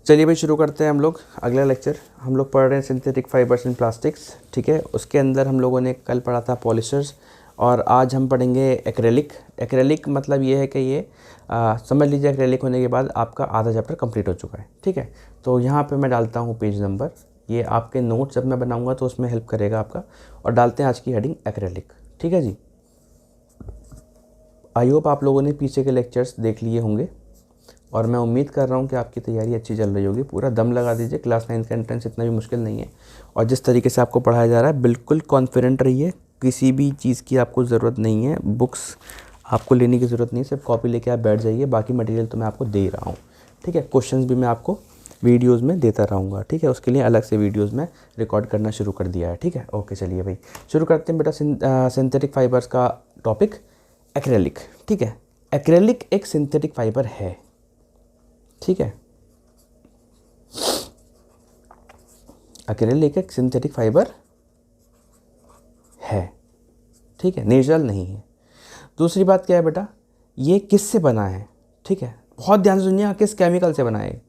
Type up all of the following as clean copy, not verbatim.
चलिए भाई शुरू करते हैं हम लोग अगला लेक्चर। हम लोग पढ़ रहे हैं सिंथेटिक फाइबर्स एंड प्लास्टिक्स, ठीक है। उसके अंदर हम लोगों ने कल पढ़ा था पॉलिशर्स और आज हम पढ़ेंगे एक्रेलिक। एक्रेलिक मतलब ये है कि ये समझ लीजिए एक्रेलिक होने के बाद आपका आधा चैप्टर कंप्लीट हो चुका है, ठीक है। तो यहाँ पे मैं डालता हूँ पेज नंबर, ये आपके नोट्स जब मैं बनाऊँगा तो उसमें हेल्प करेगा आपका। और डालते हैं आज की हेडिंग एक्रेलिक, ठीक है जी। आई होप आप लोगों ने पीछे के लेक्चर्स देख लिए होंगे और मैं उम्मीद कर रहा हूँ कि आपकी तैयारी अच्छी चल रही होगी। पूरा दम लगा दीजिए, क्लास 9 का एंट्रेंस इतना भी मुश्किल नहीं है और जिस तरीके से आपको पढ़ाया जा रहा है बिल्कुल कॉन्फिडेंट रहिए। किसी भी चीज़ की आपको ज़रूरत नहीं है, बुक्स आपको लेने की ज़रूरत नहीं है, सिर्फ कॉपी लेके आप बैठ जाइए। बाकी मटेरियल तो मैं आपको दे ही रहा हूँ, ठीक है। क्वेश्चंस भी मैं आपको वीडियोज़ में देता रहूँगा, ठीक है। उसके लिए अलग से वीडियोज़ में रिकॉर्ड करना शुरू कर दिया है, ठीक है। ओके चलिए भाई शुरू करते हैं बेटा। सिंथेटिक फाइबर्स का टॉपिक एक्रेलिक, ठीक है। एक्रेलिक एक सिंथेटिक फाइबर है, ठीक है। एक्रेलिक एक सिंथेटिक फाइबर है, ठीक है, नेचुरल नहीं है। दूसरी बात क्या है बेटा, ये किससे बना है, ठीक है। बहुत ध्यान से सुनिए, किस केमिकल से बना है।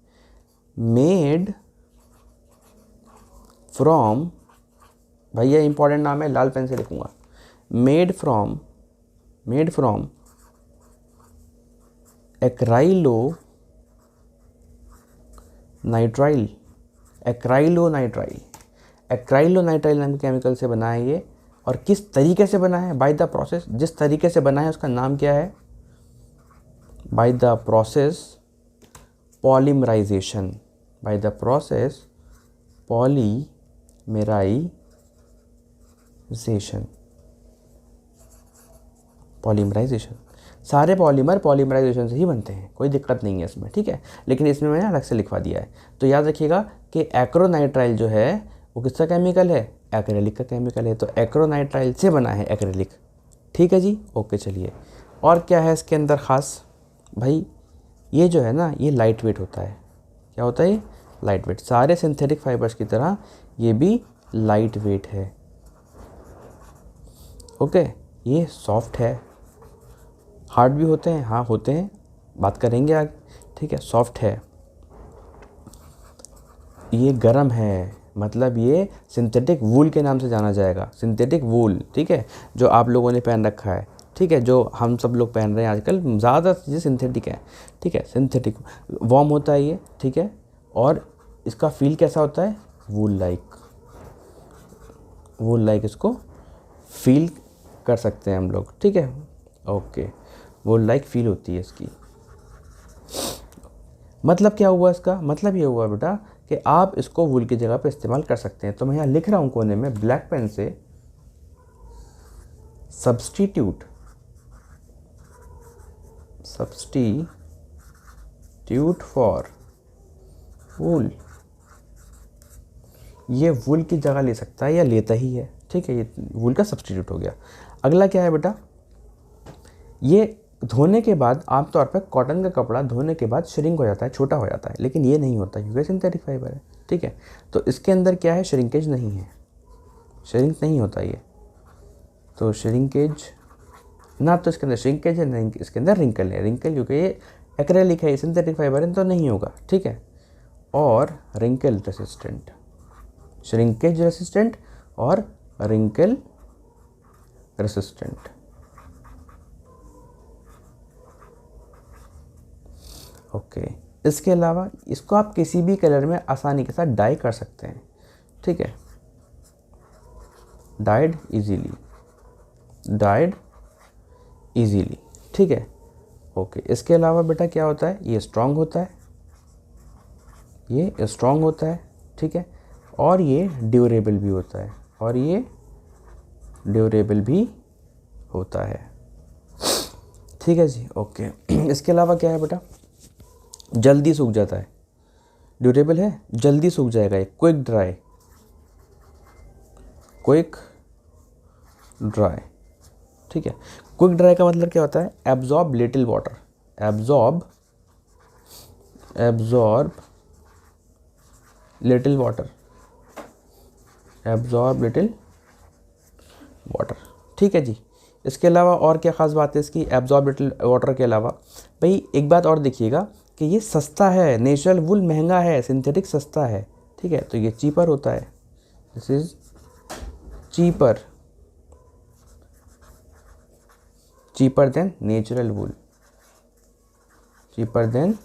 मेड फ्रॉम, भैया इंपॉर्टेंट नाम है, लाल पेन से लिखूंगा। मेड फ्रॉम एक्राइलोनाइट्राइल नाम के केमिकल से बना है ये। और किस तरीके से बना है, बाय द प्रोसेस, जिस तरीके से बना है उसका नाम क्या है, by the process polymerization, by the process polymerization. सारे पॉलीमर पॉलीमराइजेशन से ही बनते हैं, कोई दिक्कत नहीं है इसमें, ठीक है। लेकिन इसमें मैंने अलग से लिखवा दिया है। तो याद रखिएगा कि एक्रोनाइट्राइल जो है वो किसका केमिकल है, एक्रेलिक का केमिकल है। तो एक्रोनाइट्राइल से बना है एक्रेलिक, ठीक है जी। ओके चलिए, और क्या है इसके अंदर ख़ास भाई, ये जो है ना ये लाइट वेट होता है। क्या होता है ये, लाइट वेट। सारे सिंथेटिक फाइबर्स की तरह ये भी लाइट वेट है, ओके। ये सॉफ्ट है, हार्ड भी होते हैं, हाँ होते हैं, बात करेंगे आगे, ठीक है। सॉफ्ट है, ये गर्म है, मतलब ये सिंथेटिक वूल के नाम से जाना जाएगा, सिंथेटिक वूल, ठीक है। जो आप लोगों ने पहन रखा है, ठीक है, जो हम सब लोग पहन रहे हैं आजकल, ज़्यादा चीज़ें सिंथेटिक है, ठीक है। सिंथेटिक वार्म होता है ये, ठीक है। और इसका फील कैसा होता है, वूल लाइक इसको फील कर सकते हैं हम लोग, ठीक है। ओके, वूल लाइक फील होती है इसकी। मतलब क्या हुआ इसका, मतलब ये हुआ बेटा कि आप इसको वूल की जगह पे इस्तेमाल कर सकते हैं। तो मैं यहाँ लिख रहा हूँ कोने में ब्लैक पेन से, सब्स्टिट्यूट फॉर वूल। ये वूल की जगह ले सकता है या लेता ही है, ठीक है। ये वूल का सब्स्टिट्यूट हो गया। अगला क्या है बेटा, ये धोने के बाद आमतौर पर कॉटन का कपड़ा धोने के बाद श्रिंक हो जाता है, छोटा हो जाता है, लेकिन ये नहीं होता क्योंकि सिंथेटिक फाइबर है, ठीक है। तो इसके अंदर क्या है, श्रिंकेज नहीं है, श्रिंक नहीं होता ये। तो श्रिंकेज ना, तो इसके अंदर श्रिंकेज है नहीं, इसके अंदर रिंकल है। रिंकल क्योंकि ये एक्रेलिक है, सिंथेटिक फाइबर है, तो नहीं होगा, ठीक है। और रिंकल रेसिस्टेंट, श्रिंकेज रेसिस्टेंट और रिंकल रेसिस्टेंट, ओके। इसके अलावा इसको आप किसी भी कलर में आसानी के साथ डाई कर सकते हैं, ठीक है। डाइड इजीली, ठीक है। ओके, इसके अलावा बेटा क्या होता है, ये स्ट्रांग होता है, ठीक है। और ये ड्यूरेबल भी होता है, ठीक है जी। ओके, इसके अलावा क्या है बेटा, जल्दी सूख जाता है, ड्यूरेबल है, जल्दी सूख जाएगा ये, क्विक ड्राई, ठीक है। क्विक ड्राई का मतलब क्या होता है, absorb little water, absorb little water, ठीक है जी। इसके अलावा और क्या ख़ास बात है इसकी, एब्जॉर्ब लिटिल वाटर के अलावा भाई एक बात और देखिएगा कि ये सस्ता है, नेचुरल वूल महंगा है, सिंथेटिक सस्ता है, ठीक है, तो ये चीपर होता है, this is cheaper, cheaper than natural wool, cheaper than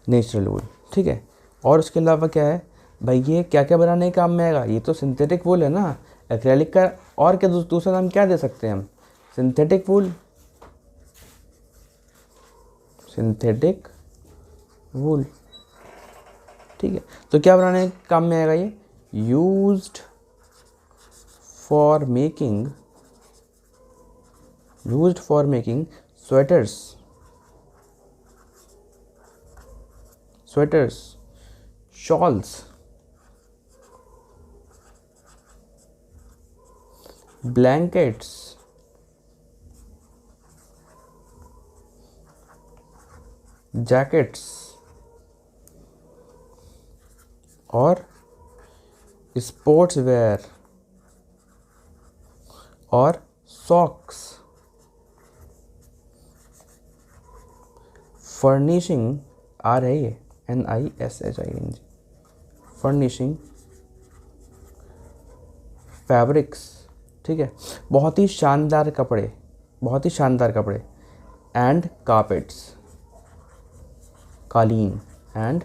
natural wool, ठीक है। और उसके अलावा क्या है भाई, ये क्या क्या बनाने के काम में आएगा, ये तो सिंथेटिक वूल है ना, एक्रेलिक का और क्या दूसरा नाम क्या दे सकते हैं हम, सिंथेटिक वूल, सिंथेटिक वूल, ठीक है। तो क्या बनाने के काम में आएगा ये, used for making, used for making sweaters, sweaters, shawls, blankets, jackets और स्पोर्ट्स वेयर और सॉक्स, फर्निशिंग आ रही है NISHING, फर्निशिंग, फैब्रिक्स, ठीक है, बहुत ही शानदार कपड़े, बहुत ही शानदार कपड़े, एंड कारपेट्स, कालीन एंड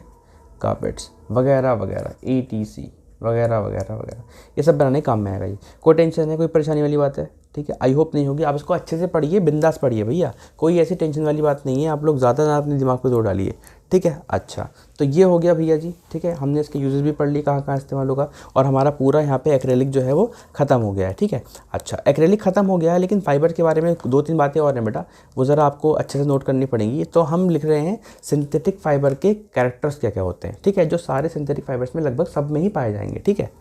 कारपेट्स वगैरह वगैरह, ETC वगैरह वगैरह वगैरह, ये सब बनाने काम में आएगा। ये कोई टेंशन है, कोई परेशानी वाली बात है, ठीक है, आई होप नहीं होगी। आप इसको अच्छे से पढ़िए, बिंदास पढ़िए भैया, कोई ऐसी टेंशन वाली बात नहीं है, आप लोग ज़्यादा ना अपने दिमाग पे जोर डालिए, ठीक है। अच्छा, तो ये हो गया भैया जी, ठीक है, हमने इसके यूजेस भी पढ़ लिए, कहाँ कहाँ इस्तेमाल होगा, और हमारा पूरा यहाँ पे एक्रेलिक जो है वो ख़त्म हो गया है, ठीक है। अच्छा, एक्रेलिक ख़त्म हो गया है, लेकिन फाइबर के बारे में 2-3 बातें और हैं बेटा, वो ज़रा आपको अच्छे से नोट करनी पड़ेंगी। तो हम लिख रहे हैं सिंथेटिक फाइबर के कैरेक्टर्स क्या क्या होते हैं, ठीक है, जो सारे सिंथेटिक फाइबर्स में लगभग सब में ही पाए जाएंगे, ठीक है।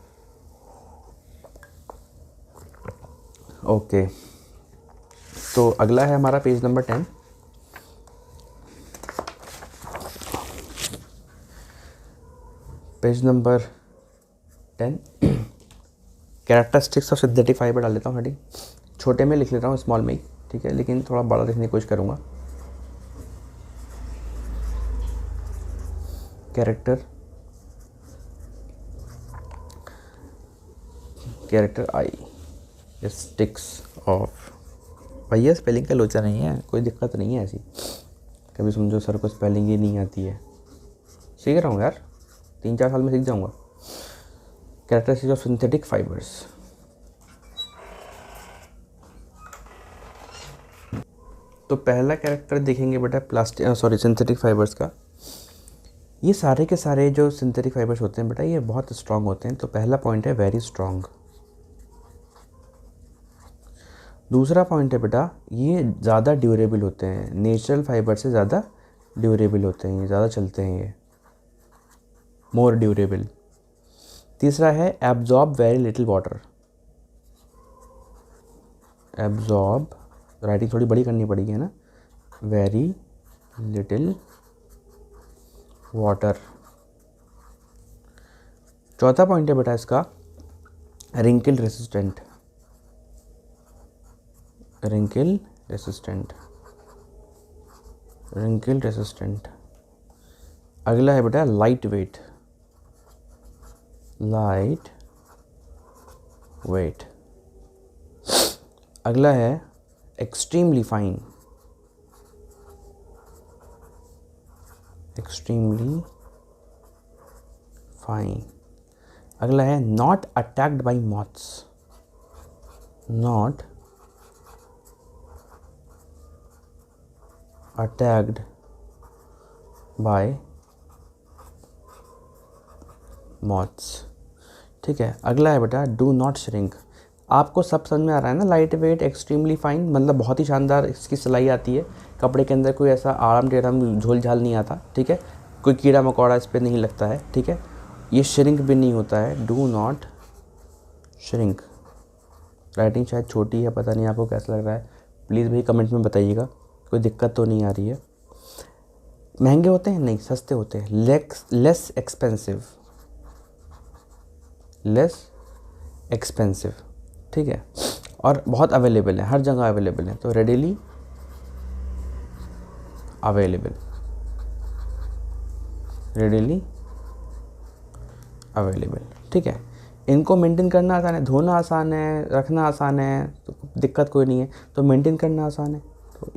ओके, तो अगला है हमारा page number 10। Page number 10 characteristics of synthetic fibre डाल लेता हूँ हेडिंग, छोटे में लिख लेता हूँ, स्मॉल में ही, ठीक है, लेकिन थोड़ा बड़ा लिखने की कोशिश करूँगा। कैरेक्टरिस्टिक्स ऑफ, भैया स्पेलिंग का लोचा नहीं है, कोई दिक्कत नहीं है ऐसी, कभी समझो सर को स्पेलिंग ही नहीं आती है, सीख रहा हूँ यार, 3-4 साल में सीख जाऊँगा। कैरेक्टरिस्टिक्स ऑफ सिंथेटिक फाइबर्स, तो पहला कैरेक्टर देखेंगे बेटा सिंथेटिक फाइबर्स का। ये सारे के सारे जो सिंथेटिक फाइबर्स होते हैं बेटा, ये बहुत स्ट्रॉन्ग होते हैं, तो पहला पॉइंट है वेरी स्ट्रॉन्ग। दूसरा पॉइंट है बेटा, ये ज़्यादा ड्यूरेबल होते हैं, नेचुरल फाइबर से ज़्यादा ड्यूरेबल होते हैं, ये ज़्यादा चलते हैं, ये मोर ड्यूरेबल। तीसरा है absorb very little water, absorb, writing थोड़ी बड़ी करनी पड़ेगी है ना, वेरी लिटिल वाटर। चौथा पॉइंट है बेटा इसका wrinkle resistant, wrinkle resistant, wrinkle resistant. अगला है बेटा लाइट वेट, लाइट वेट। अगला है एक्सट्रीमली फाइन, एक्सट्रीमली फाइन। अगला है not attacked by moths, not attacked by moths, ठीक है। अगला है बेटा डू नॉट श्रिंक। आपको सब समझ में आ रहा है ना, लाइट वेट, एक्सट्रीमली फाइन, मतलब बहुत ही शानदार इसकी सिलाई आती है, कपड़े के अंदर कोई ऐसा आराम टेढ़म झोल झाल नहीं आता, ठीक है, कोई कीड़ा मकोड़ा इस पर नहीं लगता है, ठीक है। ये श्रिंक भी नहीं होता है, डू नॉट श्रिंक। राइटिंग शायद छोटी है, पता नहीं आपको कैसा लग रहा है, प्लीज़ भाई कमेंट में बताइएगा, कोई दिक्कत तो नहीं आ रही है। महंगे होते हैं नहीं, सस्ते होते हैं, लेस एक्सपेंसिव, लेस एक्सपेंसिव, ठीक है, और बहुत अवेलेबल है, हर जगह अवेलेबल है, तो रेडीली अवेलेबल, रेडिली अवेलेबल। ठीक है, इनको मेंटेन करना आसान है, धोना आसान है, रखना आसान है, तो दिक्कत कोई नहीं है। तो मेंटेन करना आसान है, तो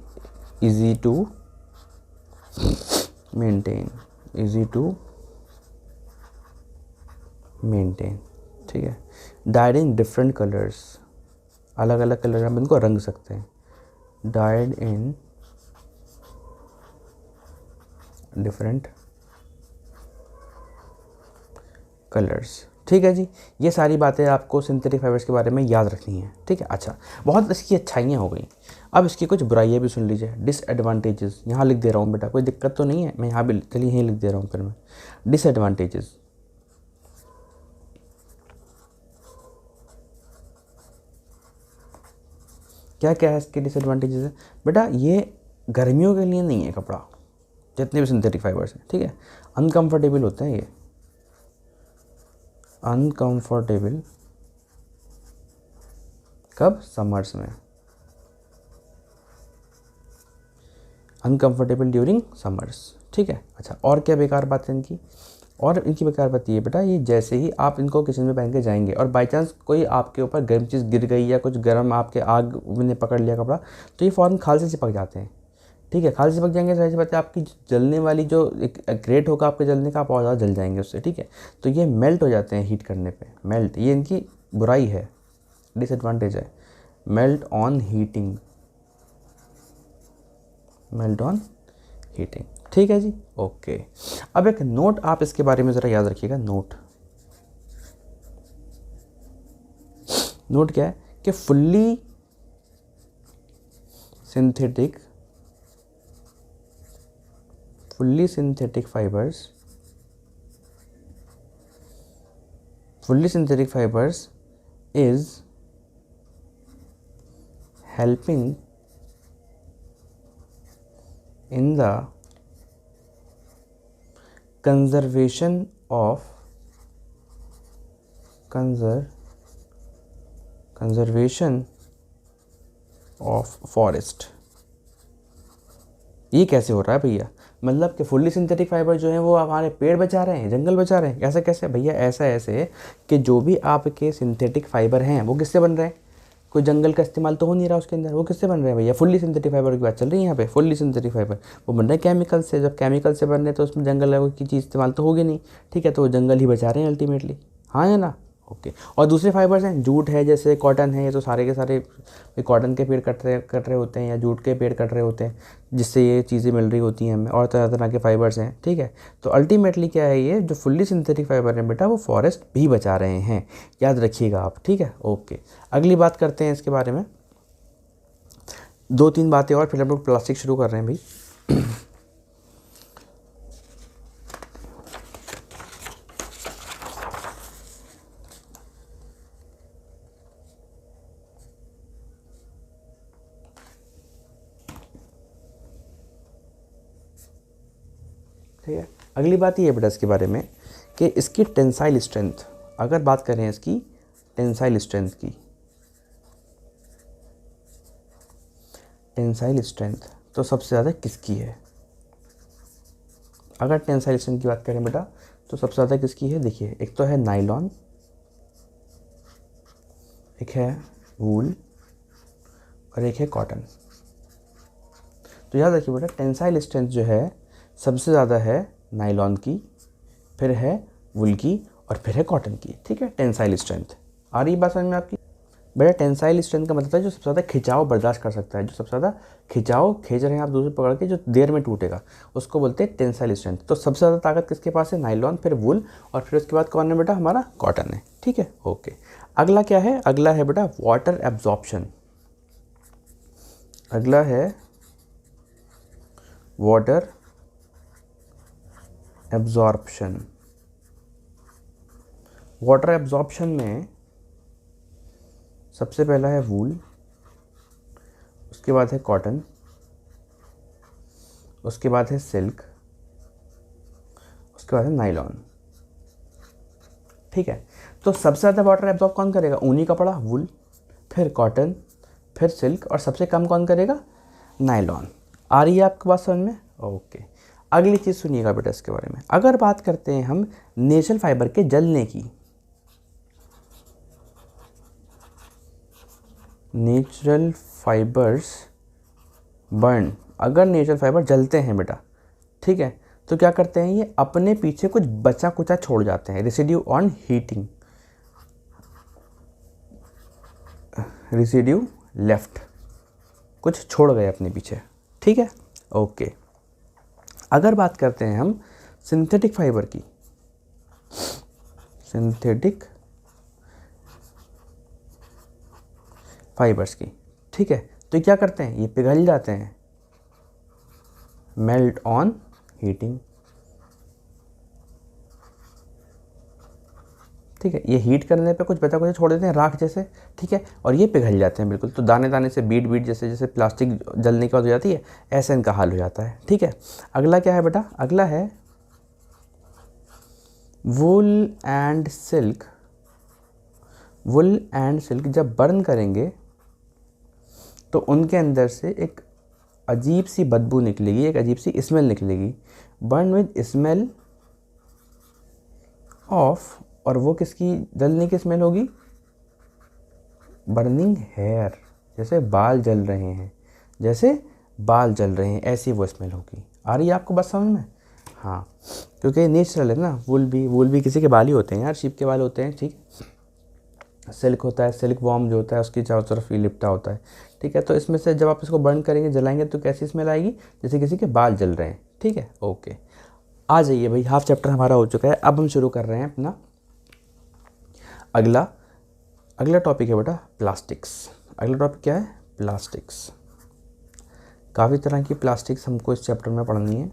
easy to maintain, easy to maintain. ठीक है, डाइड इन डिफरेंट कलर्स, अलग अलग कलर हम इनको रंग सकते हैं। Died in different colours. ठीक है जी, ये सारी बातें आपको सिंथेटिक फाइबर्स के बारे में याद रखनी है। ठीक है, अच्छा, बहुत इसकी अच्छाइयाँ हो गई। अब इसकी कुछ बुराइयाँ भी सुन लीजिए। डिसएडवांटेजेस यहाँ लिख दे रहा हूँ बेटा, कोई दिक्कत तो नहीं है, मैं यहाँ भी चलिए यहीं लिख दे रहा हूँ फिर मैं। डिसएडवांटेजेस, क्या क्या है इसके डिसएडवांटेजेस है बेटा? ये गर्मियों के लिए नहीं है कपड़ा, जितने भी सिंथेटिक फाइबर्स हैं। ठीक है, अनकंफर्टेबल होते हैं ये, अनकंफर्टेबल कब? समर्स में, अनकंफर्टेबल ड्यूरिंग समर्स। ठीक है, अच्छा, और क्या बेकार बात है इनकी? और इनकी बेकार बात ये बेटा, ये जैसे ही आप इनको किचन में पहन के जाएंगे और बाई चांस कोई आपके ऊपर गर्म चीज़ गिर गई या कुछ गर्म आपके आग ने पकड़ लिया कपड़ा, तो ये फ़ौरन खाल से चिपक जाते हैं। ठीक है, खाल से चिपक जाएंगे, जाहिर सी बात है आपकी जलने वाली जो एक ग्रेट होगा आपके जलने का, आप और ज़्यादा जल जाएंगे उससे। ठीक है, तो ये मेल्ट हो जाते हैं हीट करने पे, मेल्ट, ये इनकी बुराई है, डिसएडवांटेज है। Melt on heating, melt on heating. ठीक है जी, ओके। अब एक नोट आप इसके बारे में ज़रा याद रखिएगा। नोट, नोट क्या है कि fully synthetic fibres, fully synthetic fibers is helping in the conservation of forest। ये कैसे हो रहा है भैया? मतलब कि फुल्ली सिंथेटिक फाइबर जो है वो हमारे पेड़ बचा रहे हैं, जंगल बचा रहे हैं, ऐसा कैसे भैया? ऐसा ऐसे कि जो भी आपके सिंथेटिक फाइबर हैं वो किससे बन रहे हैं? कोई जंगल का इस्तेमाल तो हो नहीं रहा उसके अंदर, वो किससे बन रहे हैं भैया? फुल्ली सिंथेटिक फाइबर की बात चल रही है यहाँ पे। फुल्ली सिंथेटिक फाइबर वो बन रहे हैं केमिकल से। जब केमिकल से बन रहे हैं तो उसमें जंगल की चीज़ इस्तेमाल तो होगी नहीं। ठीक है, तो वो जंगल ही बचा रहे हैं अल्टीमेटली, हाँ है ना? ओके। और दूसरे फाइबर्स हैं, जूट है, जैसे कॉटन है, ये तो सारे के सारे कॉटन के पेड़ कट रहे होते हैं या जूट के पेड़ कट रहे होते हैं, जिससे ये चीज़ें मिल रही होती हैं हमें, और तरह तरह के फाइबर्स हैं। ठीक है, तो अल्टीमेटली क्या है, ये जो फुल्ली सिंथेटिक फाइबर हैं बेटा, वो फॉरेस्ट भी बचा रहे हैं, याद रखिएगा आप। ठीक है, ओके। अगली बात करते हैं इसके बारे में, 2-3 बातें और, फिर हम लोग प्लास्टिक शुरू कर रहे हैं भाई। ठीक है, अगली बात ये है बेटा इसके बारे में कि इसकी टेंसाइल स्ट्रेंथ, अगर बात करें इसकी टेंसाइल स्ट्रेंथ की, टेंसाइल स्ट्रेंथ तो सबसे ज़्यादा किसकी है? अगर टेंसाइल स्ट्रेंथ की बात करें बेटा तो सबसे ज़्यादा किसकी है? देखिए, एक तो है नायलॉन, एक है वूल और एक है कॉटन। तो याद रखिए बेटा, टेंसाइल स्ट्रेंथ जो है सबसे ज़्यादा है नायलॉन की, फिर है वूल की और फिर है कॉटन की। ठीक है, टेंसाइल स्ट्रेंथ आ रही बात समझ में आपकी? बेटा टेंसाइल स्ट्रेंथ का मतलब है जो सबसे ज़्यादा खिंचाव बर्दाश्त कर सकता है, जो सबसे ज़्यादा खिंचाव खींच रहे हैं आप दूसरे पकड़ के, जो देर में टूटेगा, उसको बोलते हैं टेंसाइल स्ट्रेंथ। तो सबसे ज़्यादा ताकत किसके पास है? नायलॉन, फिर वूल और फिर उसके बाद कौन है बेटा? हमारा कॉटन है। ठीक है, ओके। अगला क्या है? अगला है बेटा वाटर एब्जॉर्प्शन। अगला है वाटर एब्जॉर्प्शन। वाटर एब्जॉर्प्शन में सबसे पहला है वूल, उसके बाद है कॉटन, उसके बाद है सिल्क, उसके बाद है नायलॉन। ठीक है, तो सबसे ज़्यादा वाटर एब्जॉर्ब कौन करेगा? ऊनी कपड़ा, वूल, फिर कॉटन, फिर सिल्क, और सबसे कम कौन करेगा? नायलॉन। आ रही है आपकी बात समझ में? ओके, अगली चीज़ सुनिएगा बेटा इसके बारे में। अगर बात करते हैं हम नेचुरल फाइबर के जलने की, नेचुरल फाइबर्स बर्न, अगर नेचुरल फाइबर जलते हैं बेटा, ठीक है, तो क्या करते हैं ये अपने पीछे कुछ बचा कुचा छोड़ जाते हैं, residue on heating, residue left, कुछ छोड़ गए अपने पीछे, ठीक है। ओके, अगर बात करते हैं हम सिंथेटिक फाइबर की, सिंथेटिक फाइबर्स की, ठीक है, तो क्या करते हैं ये पिघल जाते हैं, मेल्ट ऑन हीटिंग, ठीक है, ये हीट करने पे कुछ बचा कुछ छोड़ देते हैं राख जैसे, ठीक है, और ये पिघल जाते हैं बिल्कुल, तो दाने दाने से बीट बीट जैसे जैसे प्लास्टिक जलने के बाद हो जाती है, ऐसे इनका हाल हो जाता है, ठीक है। अगला क्या है बेटा, अगला है wool and silk, wool and silk जब बर्न करेंगे तो उनके अंदर से एक अजीब सी बदबू निकलेगी, एक अजीब सी स्मेल निकलेगी, बर्न विद स्मेल ऑफ, और वो किसकी जलने की स्मेल होगी, बर्निंग हेयर, जैसे बाल जल रहे हैं, जैसे बाल जल रहे हैं ऐसी वो स्मेल होगी। आ रही है आपको बात समझ में? हाँ, क्योंकि नेचुरल है ना, वुल भी किसी के बाल ही होते हैं यार, शीप के बाल होते हैं, ठीक। सिल्क होता है, सिल्क वॉर्म जो होता है उसकी चारों तरफ ही लिपटा होता है, ठीक है। तो इसमें से जब आप इसको बर्न करेंगे, जलाएंगे, तो कैसी स्मेल आएगी, जैसे किसी के बाल जल रहे हैं, ठीक है। ओके, आ जाइए भाई, हाफ चैप्टर हमारा हो चुका है, अब हम शुरू कर रहे हैं अपना अगला टॉपिक है बेटा प्लास्टिक्स। अगला टॉपिक क्या है, प्लास्टिक्स। काफ़ी तरह की प्लास्टिक्स हमको इस चैप्टर में पढ़नी है।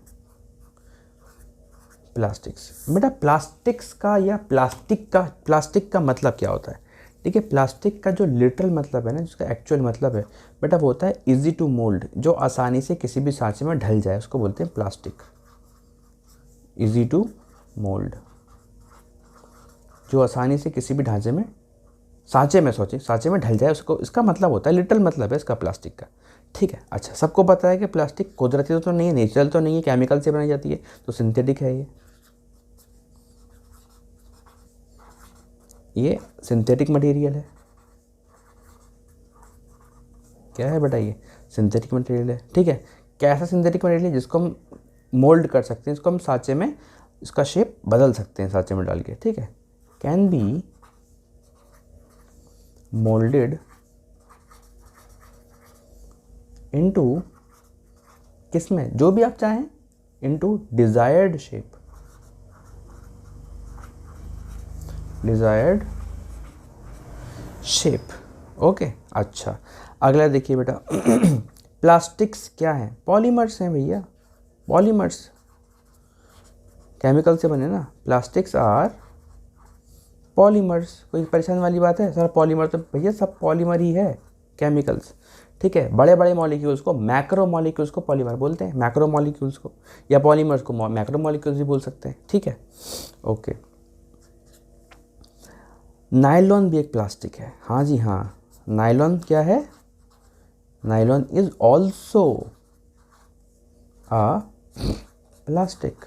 प्लास्टिक्स बेटा, प्लास्टिक्स का या प्लास्टिक का मतलब क्या होता है, ठीक है। प्लास्टिक का जो लिटरल मतलब है ना, जिसका एक्चुअल मतलब है बेटा, वो होता है इजी टू मोल्ड, जो आसानी से किसी भी सांचे में ढल जाए, उसको बोलते हैं प्लास्टिक। इजी टू मोल्ड, जो आसानी से किसी भी सांचे में ढल जाए, उसको, इसका मतलब होता है, लिटरल मतलब है इसका प्लास्टिक का, ठीक है। अच्छा, सबको पता है कि प्लास्टिक कुदरती तो नहीं है, नेचुरल तो नहीं है, केमिकल से बनाई जाती है, तो सिंथेटिक है ये सिंथेटिक मटेरियल है। क्या है बेटा, ये सिंथेटिक मटेरियल है, ठीक है। कैसा सिंथेटिक मटेरियल है, जिसको हम मोल्ड कर सकते हैं, इसको हम सांचे में, इसका शेप बदल सकते हैं सांचे में डाल के, ठीक है। कैन बी मोल्डेड इनटू, किसमें, जो भी आप चाहें, into desired shape, desired shape, okay. अच्छा, अगला देखिए बेटा प्लास्टिक्स क्या है, पॉलीमर्स हैं भैया, पॉलीमर्स, केमिकल से बने ना, प्लास्टिक्स आर पॉलीमर्स। कोई परेशान वाली बात है, सर पॉलीमर तो भैया सब पॉलीमर ही है, केमिकल्स, ठीक है। बड़े बड़े मॉलिक्यूल्स को, मैक्रो मॉलिक्यूल्स को पॉलीमर बोलते हैं, मैक्रो मॉलिक्यूल्स को, या पॉलीमर्स को मैक्रो मॉलिक्यूल्स भी बोल सकते हैं, ठीक है। ओके, नायलॉन भी एक प्लास्टिक है, हाँ जी हाँ, नायलॉन क्या है, nylon is also a plastic,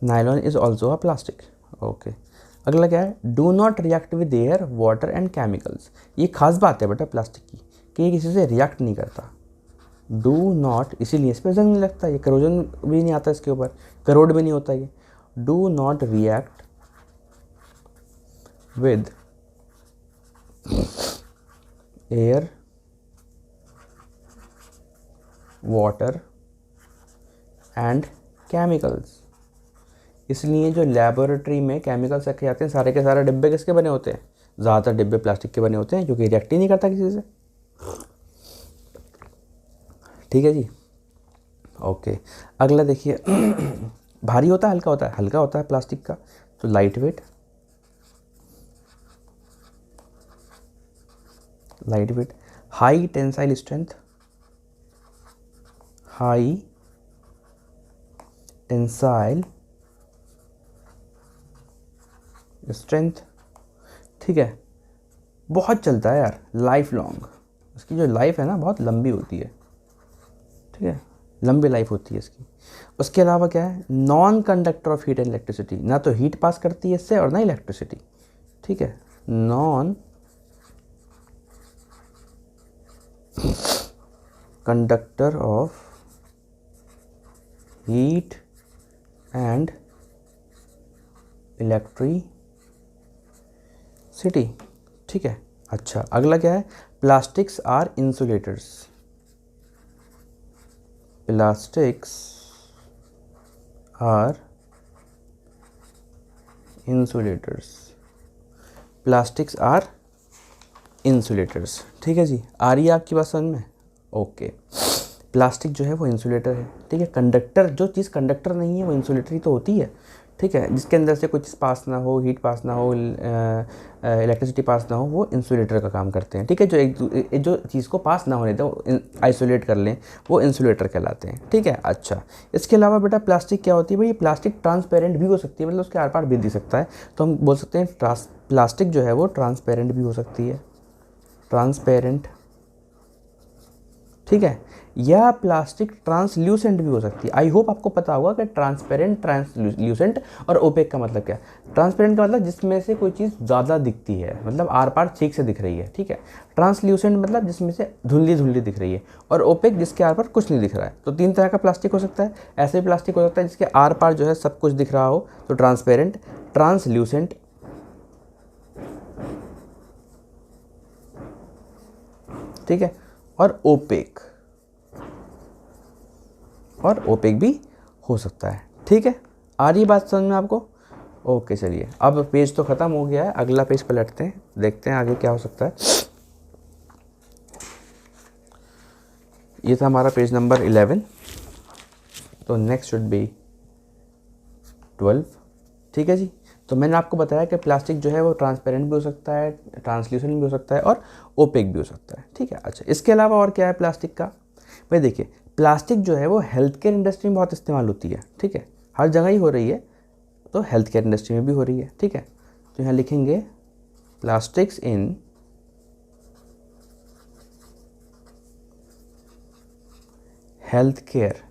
nylon is also a plastic, okay. अगला क्या है, do not react with air, water and chemicals. ये खास बात है बेटा प्लास्टिक की, कि ये किसी से रिएक्ट नहीं करता, डू नॉट, इसीलिए इस पर जंग नहीं लगता, ये करोजन भी नहीं आता इसके ऊपर, करोड भी नहीं होता ये। Do not react with air, water and chemicals। इसलिए जो लेबोरेटरी में केमिकल्स रखे जाते हैं, सारे के सारे डिब्बे किसके बने होते हैं, ज़्यादातर डिब्बे प्लास्टिक के बने होते हैं, क्योंकि रिएक्ट ही नहीं करता किसी से, ठीक है जी। ओके, अगला देखिए भारी होता है, हल्का होता है प्लास्टिक का, तो light weight, high tensile strength, high tensile strength, ठीक है। बहुत चलता है यार, लाइफ लॉन्ग, इसकी जो लाइफ है ना बहुत लंबी होती है, ठीक है, लंबी लाइफ होती है इसकी। उसके अलावा क्या है, non conductor of heat and electricity, ना तो हीट पास करती है इससे और ना इलेक्ट्रिसिटी, ठीक है, non conductor of heat and electricity, ठीक है। अच्छा, अगला क्या है, plastics are insulators, plastics are insulators, plastics are insulators, ठीक है जी। आ रही है आपकी बात समझ में? ओके, प्लास्टिक जो है वो इंसुलेटर है, ठीक है। कंडक्टर, जो चीज़ कंडक्टर नहीं है वो इंसुलेटर ही तो होती है, ठीक है। जिसके अंदर से कोई चीज़ पास ना हो, हीट पास ना हो, इलेक्ट्रिसिटी पास ना हो, वो इंसुलेटर का काम करते हैं, ठीक है। जो चीज़ को पास ना होने दो, आइसोलेट कर लें, वो इंसुलेटर कहलाते हैं, ठीक है। अच्छा, इसके अलावा बेटा प्लास्टिक क्या होती है भाई, प्लास्टिक ट्रांसपेरेंट भी हो सकती है, मतलब उसके आर पार भी दिख सकता है, तो हम बोल सकते हैं प्लास्टिक जो है वो ट्रांसपेरेंट भी हो सकती है, ट्रांसपेरेंट, ठीक है, या प्लास्टिक ट्रांसल्यूसेंट भी हो सकती है। आई होप आपको पता होगा कि ट्रांसपेरेंट, ट्रांसल्यूसेंट और ओपेक का मतलब क्या है। ट्रांसपेरेंट का मतलब जिसमें से कोई चीज़ ज़्यादा दिखती है, मतलब आर पार ठीक से दिख रही है, ठीक है। ट्रांसल्यूसेंट मतलब जिसमें से धुंधली धुंधली दिख रही है, और ओपेक जिसके आर पार कुछ नहीं दिख रहा है। तो 3 तरह का प्लास्टिक हो सकता है। ऐसे भी प्लास्टिक हो सकता है जिसके आर पार जो है सब कुछ दिख रहा हो, तो ट्रांसपेरेंट, ट्रांसल्यूसेंट, ठीक है, और ओपेक, और ओपेक भी हो सकता है, ठीक है। आ रही बात समझ में आपको? ओके, चलिए अब पेज तो ख़त्म हो गया है, अगला पेज पलटते हैं, देखते हैं आगे क्या हो सकता है। ये था हमारा पेज नंबर 11, तो नेक्स्ट शुड बी 12, ठीक है जी। तो मैंने आपको बताया कि प्लास्टिक जो है वो ट्रांसपेरेंट भी हो सकता है, ट्रांसल्यूसेंट भी हो सकता है, और ओपेक भी हो सकता है, ठीक है। अच्छा, इसके अलावा और क्या है प्लास्टिक का? भाई देखिए, प्लास्टिक जो है वो हेल्थ केयर इंडस्ट्री में बहुत इस्तेमाल होती है, ठीक है, हर जगह ही हो रही है, तो हेल्थ केयर इंडस्ट्री में भी हो रही है, ठीक है। तो यहाँ लिखेंगे plastics in health care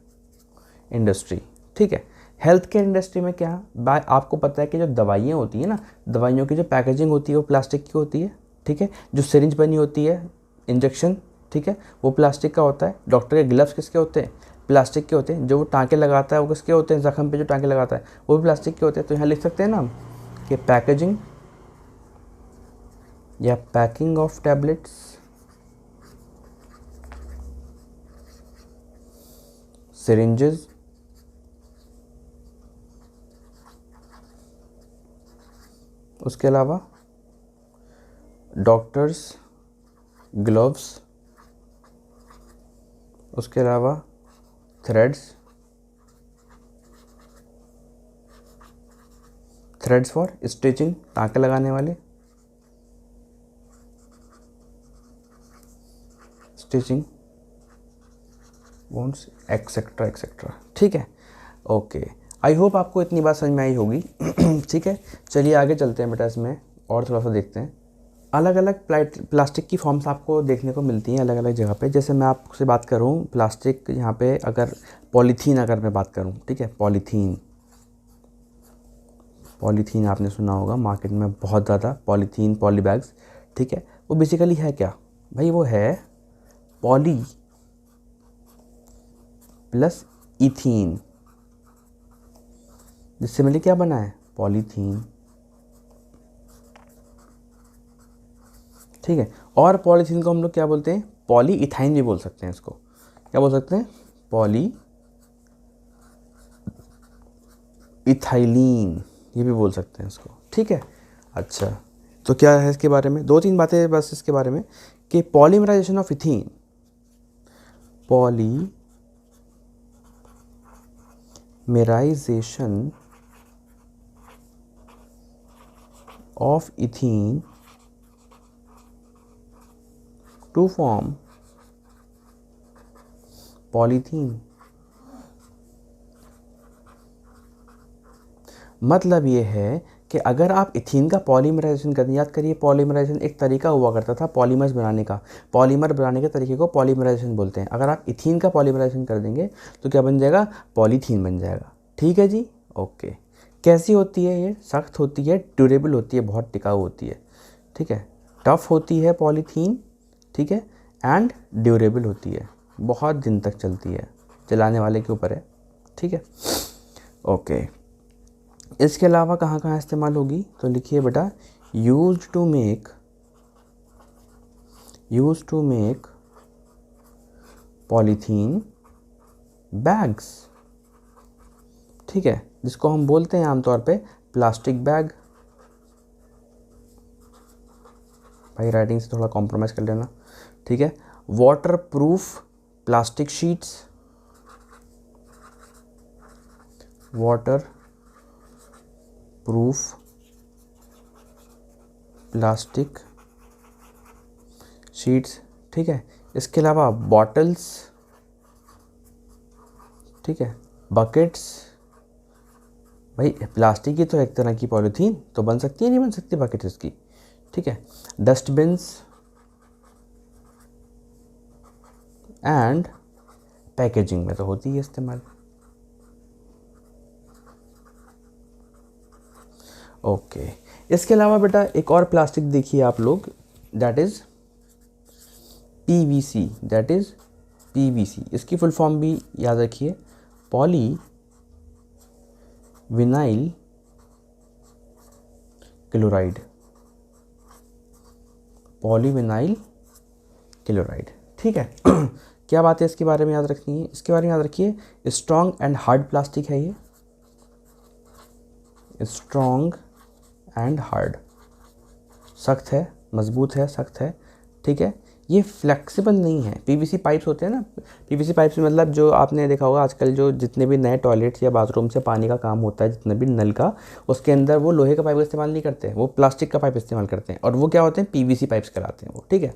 industry, ठीक है। हेल्थ केयर इंडस्ट्री में क्या, आपको पता है कि जो दवाइयाँ होती हैं ना, दवाइयों की जो पैकेजिंग होती है वो प्लास्टिक की होती है, ठीक है। जो सिरिंज बनी होती है, इंजेक्शन, ठीक है, वो प्लास्टिक का होता है। डॉक्टर के ग्लव्स किसके होते हैं? प्लास्टिक के होते हैं। जो वो टाँके लगाता है वो किसके होते हैं? जख्म पे जो टाँके लगाता है वो भी प्लास्टिक के होते हैं। तो यहाँ लिख सकते हैं ना हम कि पैकेजिंग या पैकिंग ऑफ टैबलेट्स, सिरिंजेस, उसके अलावा डॉक्टर्स ग्लव्स, उसके अलावा थ्रेड्स फॉर स्टिचिंग, टाँके लगाने वाले, स्टिचिंग वॉन्ट्स, एक्सेट्रा एक्सेट्रा, ठीक है। ओके, आई होप आपको इतनी बात समझ में आई होगी। ठीक है, चलिए आगे चलते हैं बेटा, इसमें और थोड़ा सा देखते हैं। अलग अलग प्लास्टिक की फॉर्म्स आपको देखने को मिलती हैं अलग अलग जगह पे। जैसे मैं आपसे बात करूँ प्लास्टिक, यहाँ पे अगर पॉलीथीन अगर मैं बात करूँ, ठीक है, पॉलीथीन आपने सुना होगा मार्केट में बहुत ज़्यादा, पॉलीथीन, पॉली बैग्स, ठीक है। वो बेसिकली है क्या भाई? वो है पॉली प्लस इथीन, जिससे मिलकर क्या बना है? पॉलीथीन, ठीक है। और पॉलीथीन को हम लोग क्या बोलते हैं? पॉली इथाइन भी बोल सकते हैं इसको। क्या बोल सकते हैं? पॉली इथाइलिन, ये भी बोल सकते हैं इसको, ठीक है। अच्छा, तो क्या है इसके बारे में? 2-3 बातें बस इसके बारे में कि polymerization of ethene, polymerization of ethene to form polythene. मतलब ये है कि अगर आप इथीन का पॉलीमराइजेशन करते हैं, याद करिए पॉलीमराइजेशन एक तरीका हुआ करता था पॉलीमर्स बनाने का, पॉलीमर बनाने के तरीके को पॉलीमराइजेशन बोलते हैं। अगर आप इथीन का पॉलीमराइजेशन कर देंगे तो क्या बन जाएगा, पॉलीथीन बन जाएगा। ठीक है जी, ओके। कैसी होती है ये, सख्त होती है, ड्यूरेबल होती है, बहुत टिकाऊ होती है। ठीक है, टफ होती है पॉलीथीन, ठीक है, एंड ड्यूरेबल होती है, बहुत दिन तक चलती है, चलाने वाले के ऊपर है। ठीक है, ओके। इसके अलावा कहाँ कहाँ इस्तेमाल होगी, तो लिखिए बेटा, use to make polythene bags. ठीक है, जिसको हम बोलते हैं आमतौर पे प्लास्टिक बैग। भाई राइटिंग से थोड़ा कॉम्प्रोमाइज़ कर लेना। ठीक है, water proof plastic sheets, water proof plastic sheets. ठीक है, इसके अलावा बॉटल्स, ठीक है, बकेट्स। भाई प्लास्टिक की तो एक तरह की पॉलीथीन तो बन सकती है, नहीं बन सकती बकेट इसकी। ठीक है, डस्टबिन्स एंड पैकेजिंग में तो होती है इस्तेमाल। ओके, इसके अलावा बेटा एक और प्लास्टिक देखिए आप लोग, that is PVC, that is PVC. इसकी फुल फॉर्म भी याद रखिए, poly vinyl chloride, polyvinyl chloride. ठीक है क्या बात है इसके बारे में याद रखनी है, इसके बारे में याद रखिए, स्ट्रॉन्ग एंड हार्ड प्लास्टिक है ये, स्ट्रॉन्ग एंड हार्ड, सख्त है, मजबूत है, सख्त है। ठीक है, ये फ्लेक्सिबल नहीं है। पीवीसी पाइप्स होते हैं ना, पीवीसी पाइप्स मतलब जो आपने देखा होगा आजकल जो जितने भी नए टॉयलेट्स या बाथरूम से पानी का काम होता है, जितने भी नल का, उसके अंदर वो लोहे का पाइप का इस्तेमाल नहीं करते हैं, वो प्लास्टिक का पाइप इस्तेमाल करते हैं, और वो क्या होते हैं, पीवीसी पाइप्स कराते हैं वो। ठीक है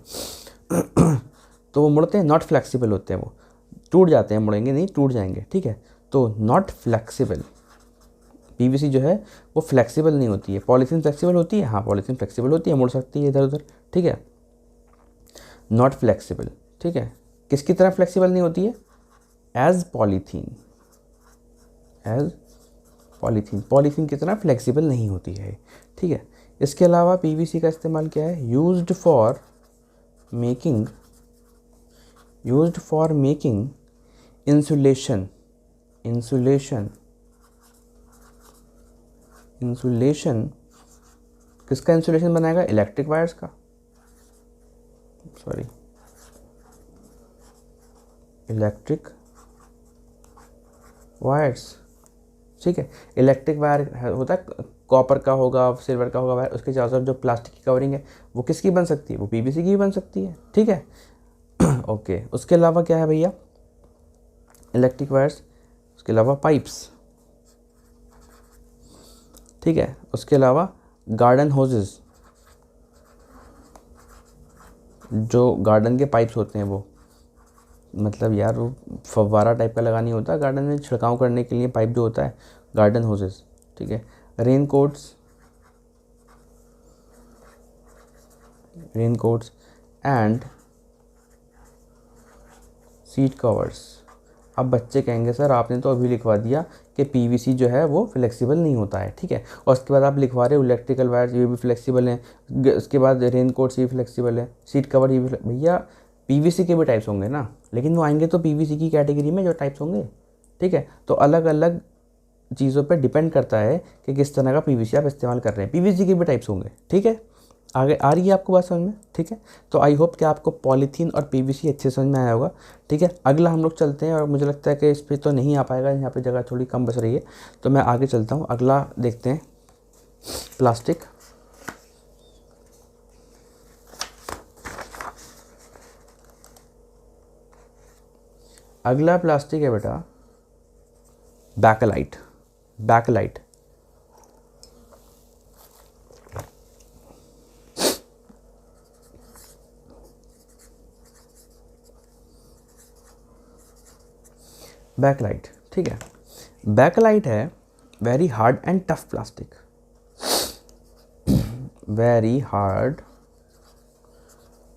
तो वो मुड़ते हैं, नॉट फ्लेक्सिबल होते हैं, वो टूट जाते हैं, मुड़ेंगे नहीं, टूट जाएंगे। ठीक है, तो नॉट फ्लेक्सिबल, पीवीसी जो है वो फ्लेक्सिबल नहीं होती है। पॉलीथीन फ्लेक्सिबल होती है, हाँ पॉलीथीन फ्लेक्सिबल होती है, मुड़ सकती है इधर उधर। ठीक है, नॉट फ्लेक्सिबल। ठीक है, किसकी तरह फ्लेक्सिबल नहीं होती है, as polythene, as polythene, polythene की तरह फ्लेक्सिबल नहीं होती है। ठीक है, इसके अलावा पीवीसी का इस्तेमाल क्या है, यूज्ड फॉर मेकिंग इंसुलेशन, किसका इंसुलेशन बनाएगा, इलेक्ट्रिक वायर्स का, सॉरी इलेक्ट्रिक वायर्स। ठीक है, इलेक्ट्रिक वायर होता है, कॉपर का होगा, सिल्वर का होगा वायर, उसके चारों तरफ जो प्लास्टिक की कवरिंग है वो किसकी बन सकती है, वो पीवीसी की भी बन सकती है। ठीक है ओके, उसके अलावा क्या है भैया, इलेक्ट्रिक वायर्स, उसके अलावा पाइप्स। ठीक है, उसके अलावा गार्डन होजेस, जो गार्डन के पाइप्स होते हैं वो, मतलब यार वो फव्वारा टाइप का लगा नहीं होता, गार्डन में छिड़काव करने के लिए पाइप जो होता है, गार्डन होजेस। ठीक है, rain quotes and seat covers. अब बच्चे कहेंगे सर आपने तो अभी लिखवा दिया कि पीवीसी जो है वो फ्लेक्सिबल नहीं होता है। ठीक है, और उसके बाद आप लिखवा रहे हो इलेक्ट्रिकल वायर्स ये भी फ्लेक्सिबल हैं, उसके बाद रेन कोट्स ये भी फ्लेक्सिबल है, सीट कवर ये भी। भैया पीवीसी के भी टाइप्स होंगे ना, लेकिन वो आएंगे तो पीवीसी की कैटेगरी में जो टाइप्स होंगे। ठीक है, तो अलग अलग चीज़ों पे डिपेंड करता है कि किस तरह का पीवीसी आप इस्तेमाल कर रहे हैं, पीवीसी के भी टाइप्स होंगे। ठीक है, आगे आ रही है आपको बात समझ में। ठीक है, तो आई होप कि आपको पॉलीथीन और पीवीसी अच्छे समझ में आया होगा। ठीक है, अगला हम लोग चलते हैं, और मुझे लगता है कि इस पर तो नहीं आ पाएगा, यहाँ पे जगह थोड़ी कम बच रही है, तो मैं आगे चलता हूँ। अगला देखते हैं, प्लास्टिक। अगला प्लास्टिक है बेटा बैकलाइट। बैकलाइट, ठीक है, बैकलाइट है very hard and tough plastic. Very hard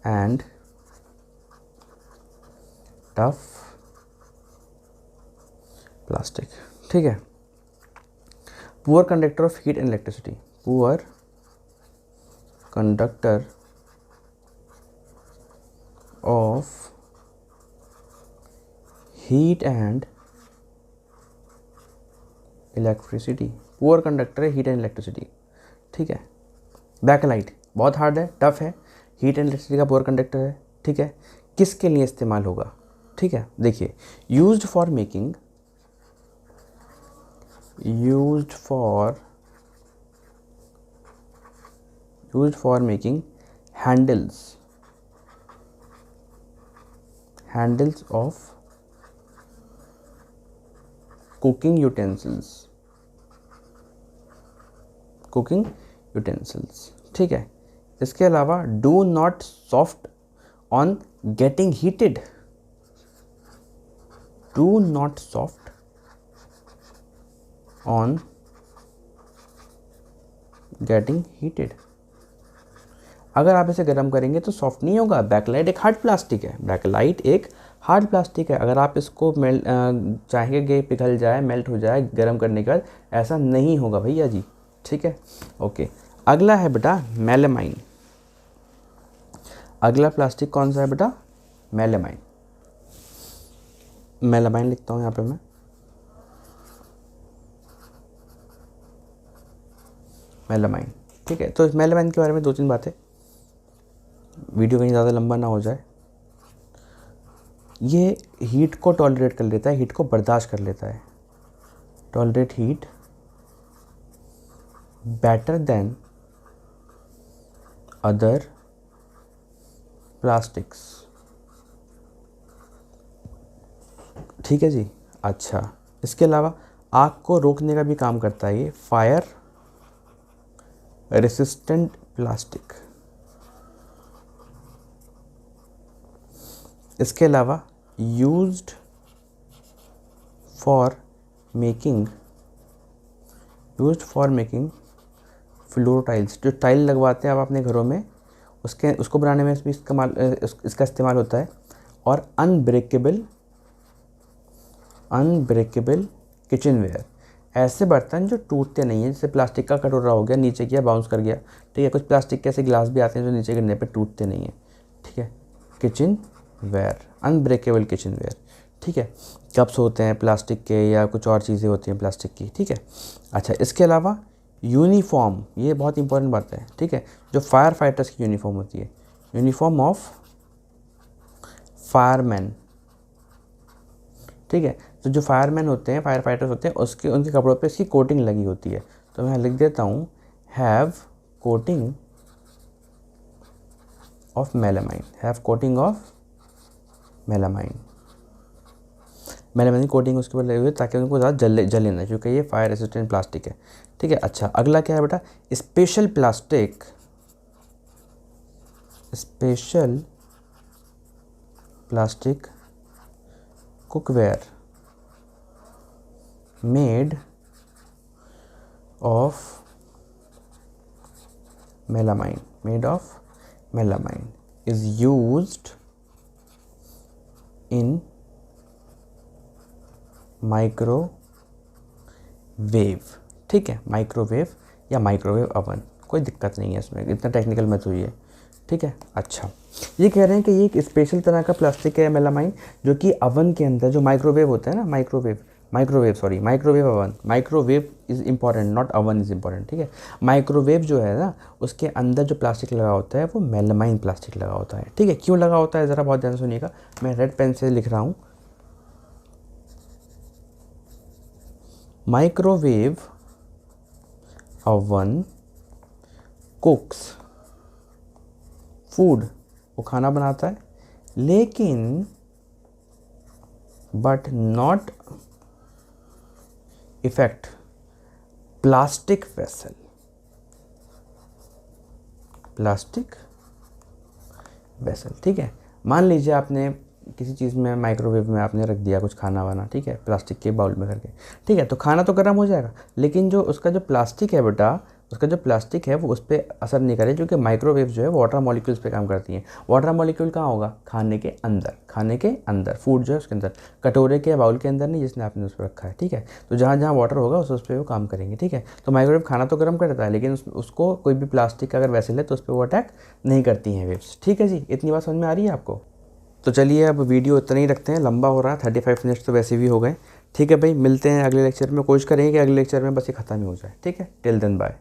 and tough plastic. ठीक है। Poor conductor of heat and electricity, poor conductor of heat and electricity, poor conductor है हीट एंड इलेक्ट्रिसिटी। ठीक है। बैकलाइट बहुत hard है, टफ है, heat and electricity का poor conductor है। ठीक है। किसके लिए इस्तेमाल होगा? ठीक है, देखिए, used for making handles of cooking utensils. ठीक है। इसके अलावा do not soft on getting heated, do not soft on getting heated. अगर आप इसे गर्म करेंगे तो सॉफ्ट नहीं होगा। बैकलाइट एक हार्ड प्लास्टिक है, बैकलाइट एक हार्ड प्लास्टिक है। अगर आप इसको चाहेंगे कि पिघल जाए, मेल्ट हो जाए गर्म करने के बाद, ऐसा नहीं होगा भैया जी। ठीक है, ओके। अगला है बेटा मेलामाइन। अगला प्लास्टिक कौन सा है बेटा? मेलामाइन। मेलामाइन लिखता हूँ यहाँ पे मैं, मेलामाइन। ठीक है। तो इस मेलामाइन के बारे में 2-3 बातें, वीडियो कहीं ज़्यादा लंबा ना हो जाए। ये हीट को टॉलरेट कर लेता है, हीट को बर्दाश्त कर लेता है। Tolerate heat better than other plastics. ठीक है जी। अच्छा, इसके अलावा आग को रोकने का भी काम करता है ये, फायर रेसिस्टेंट प्लास्टिक। इसके अलावा used for making floor tiles. जो टाइल लगवाते हैं आप अपने घरों में, उसको बनाने में भी इसका इस्तेमाल होता है। और अनब्रेकेबल किचनवेयर, ऐसे बर्तन जो टूटते नहीं हैं, जैसे प्लास्टिक का कटोरा हो गया, नीचे गया बाउंस कर गया। ठीक है। कुछ प्लास्टिक के ऐसे गिलास भी आते हैं जो नीचे गिरने पे टूटते नहीं हैं। ठीक है। Kitchenware, unbreakable kitchenware. ठीक है। कप्स होते हैं प्लास्टिक के, या कुछ और चीज़ें होती हैं प्लास्टिक की। ठीक है। अच्छा, इसके अलावा यूनिफॉर्म, ये बहुत इंपॉर्टेंट बात है। ठीक है। जो फायर फाइटर्स की यूनिफॉर्म होती है, यूनिफॉर्म ऑफ फायरमैन। ठीक है। तो जो फायरमैन होते हैं, फायर फाइटर्स होते हैं, उनके कपड़ों पे इसकी कोटिंग लगी होती है। तो मैं लिख देता हूँ, have coating of melamine, have coating of melamine. Melamine की कोटिंग उसके ऊपर लगी हुई है ताकि उनको ज़्यादा जले ना, क्योंकि ये फायर रेसिस्टेंट प्लास्टिक है। ठीक है। अच्छा, अगला क्या है बेटा? Special plastic cookware made of melamine is used in microwave. ठीक है। माइक्रोवेव या माइक्रोवेव ओवन, कोई दिक्कत नहीं है इसमें, इतना टेक्निकल मत हुई है। ठीक है। अच्छा, ये कह रहे हैं कि ये एक स्पेशल तरह का प्लास्टिक है मेलामाइन, जो कि अवन के अंदर, जो माइक्रोवेव होता है ना, microwave oven, microwave is important, not oven is important. ठीक है। माइक्रोवेव जो है ना, उसके अंदर जो प्लास्टिक लगा होता है वो मेलामाइन प्लास्टिक लगा होता है। ठीक है। क्यों लगा होता है ज़रा बहुत ध्यान सुनिएगा, मैं रेड पेन से लिख रहा हूँ। माइक्रोवेव ओवन कुक्स फूड, वो खाना बनाता है, लेकिन but not effect plastic vessel. ठीक है। मान लीजिए आपने किसी चीज़ में, माइक्रोवेव में आपने रख दिया कुछ खाना वाना, ठीक है, प्लास्टिक के बाउल में करके। ठीक है। तो खाना तो गर्म हो जाएगा, लेकिन जो उसका जो प्लास्टिक है बेटा, उसका जो प्लास्टिक है वो उस पर असर नहीं करे, क्योंकि माइक्रोवेव जो है वाटर मॉलिक्यूल्स पे काम करती हैं। वाटर मॉलिक्यूल कहाँ होगा? खाने के अंदर, खाने के अंदर, फूड जो है उसके अंदर, कटोरे के बाउल के अंदर नहीं जिसने आपने उस पर रखा है, ठीक है। तो जहाँ जहाँ वाटर होगा उस पर वो काम करेंगे, ठीक है। तो माइक्रोवेव खाना तो गर्म करता है, लेकिन उसको कोई भी प्लास्टिक का अगर वेसल है तो उस पर वो अटैक नहीं करती हैं वेव्स, ठीक है जी। इतनी बात समझ में आ रही है आपको? तो चलिए अब वीडियो इतना ही रखते हैं, लंबा हो रहा है, 35 मिनट्स तो वैसे भी हो गए, ठीक है भाई। मिलते हैं अगले लेक्चर में, कोशिश करेंगे कि अगले लेक्चर में बस ये ख़त्म ही हो जाए, ठीक है। Till then bye.